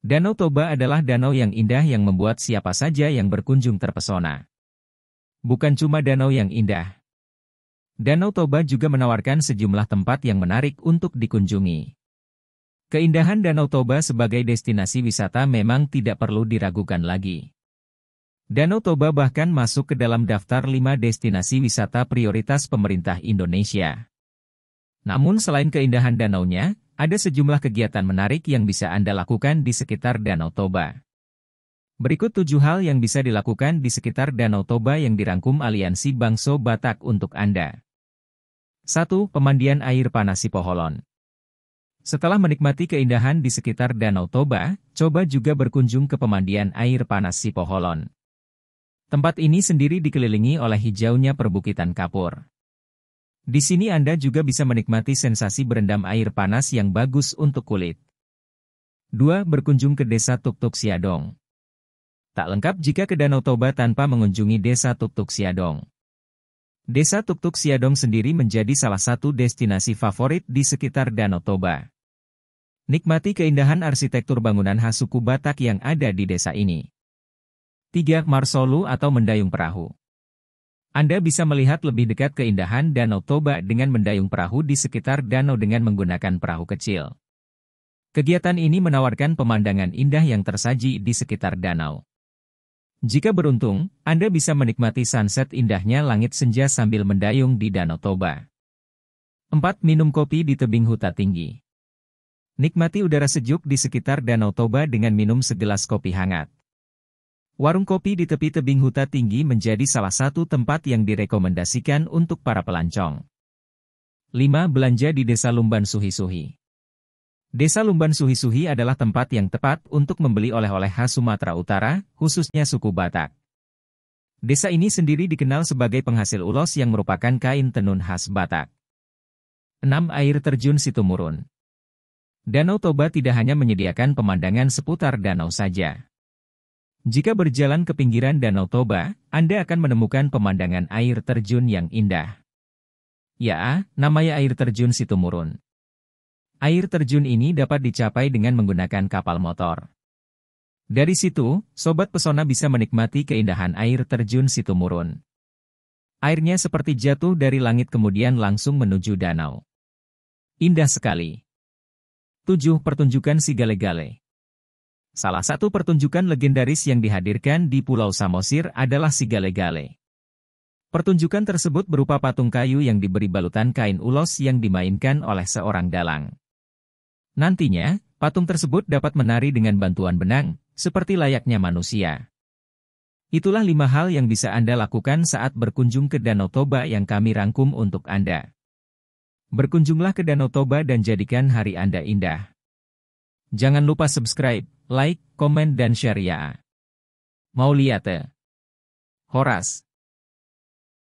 Danau Toba adalah danau yang indah yang membuat siapa saja yang berkunjung terpesona. Bukan cuma danau yang indah. Danau Toba juga menawarkan sejumlah tempat yang menarik untuk dikunjungi. Keindahan Danau Toba sebagai destinasi wisata memang tidak perlu diragukan lagi. Danau Toba bahkan masuk ke dalam daftar 5 destinasi wisata prioritas pemerintah Indonesia. Namun selain keindahan danaunya, ada sejumlah kegiatan menarik yang bisa Anda lakukan di sekitar Danau Toba. Berikut 7 hal yang bisa dilakukan di sekitar Danau Toba yang dirangkum Aliansi Bangso Batak untuk Anda. 1. Pemandian air panas Sipoholon. Setelah menikmati keindahan di sekitar Danau Toba, coba juga berkunjung ke pemandian air panas Sipoholon. Tempat ini sendiri dikelilingi oleh hijaunya perbukitan kapur. Di sini Anda juga bisa menikmati sensasi berendam air panas yang bagus untuk kulit. 2. Berkunjung ke Desa Tuktuk Siadong. Tak lengkap jika ke Danau Toba tanpa mengunjungi Desa Tuktuk Siadong. Desa Tuktuk Siadong sendiri menjadi salah satu destinasi favorit di sekitar Danau Toba. Nikmati keindahan arsitektur bangunan khas suku Batak yang ada di desa ini. 3. Marsolu atau mendayung perahu. Anda bisa melihat lebih dekat keindahan Danau Toba dengan mendayung perahu di sekitar danau dengan menggunakan perahu kecil. Kegiatan ini menawarkan pemandangan indah yang tersaji di sekitar danau. Jika beruntung, Anda bisa menikmati sunset indahnya langit senja sambil mendayung di Danau Toba. 4. Minum kopi di tebing huta tinggi. Nikmati udara sejuk di sekitar Danau Toba dengan minum segelas kopi hangat. Warung kopi di tepi tebing huta tinggi menjadi salah satu tempat yang direkomendasikan untuk para pelancong. 5. Belanja di Desa Lumban Suhi-Suhi. Desa Lumban Suhi-Suhi adalah tempat yang tepat untuk membeli oleh-oleh khas Sumatera Utara, khususnya suku Batak. Desa ini sendiri dikenal sebagai penghasil ulos yang merupakan kain tenun khas Batak. 6. Air terjun Situmurun. Danau Toba tidak hanya menyediakan pemandangan seputar danau saja. Jika berjalan ke pinggiran Danau Toba, Anda akan menemukan pemandangan air terjun yang indah. Ya, namanya air terjun Situmurun. Air terjun ini dapat dicapai dengan menggunakan kapal motor. Dari situ, sobat pesona bisa menikmati keindahan air terjun Situmurun. Airnya seperti jatuh dari langit kemudian langsung menuju danau. Indah sekali. 7. Pertunjukan Si Gale-Gale. Salah satu pertunjukan legendaris yang dihadirkan di Pulau Samosir adalah Si Gale-Gale. Pertunjukan tersebut berupa patung kayu yang diberi balutan kain ulos yang dimainkan oleh seorang dalang. Nantinya, patung tersebut dapat menari dengan bantuan benang, seperti layaknya manusia. Itulah 5 hal yang bisa Anda lakukan saat berkunjung ke Danau Toba yang kami rangkum untuk Anda. Berkunjunglah ke Danau Toba dan jadikan hari Anda indah. Jangan lupa subscribe, like, komen dan share ya. Mau lihat? Horas.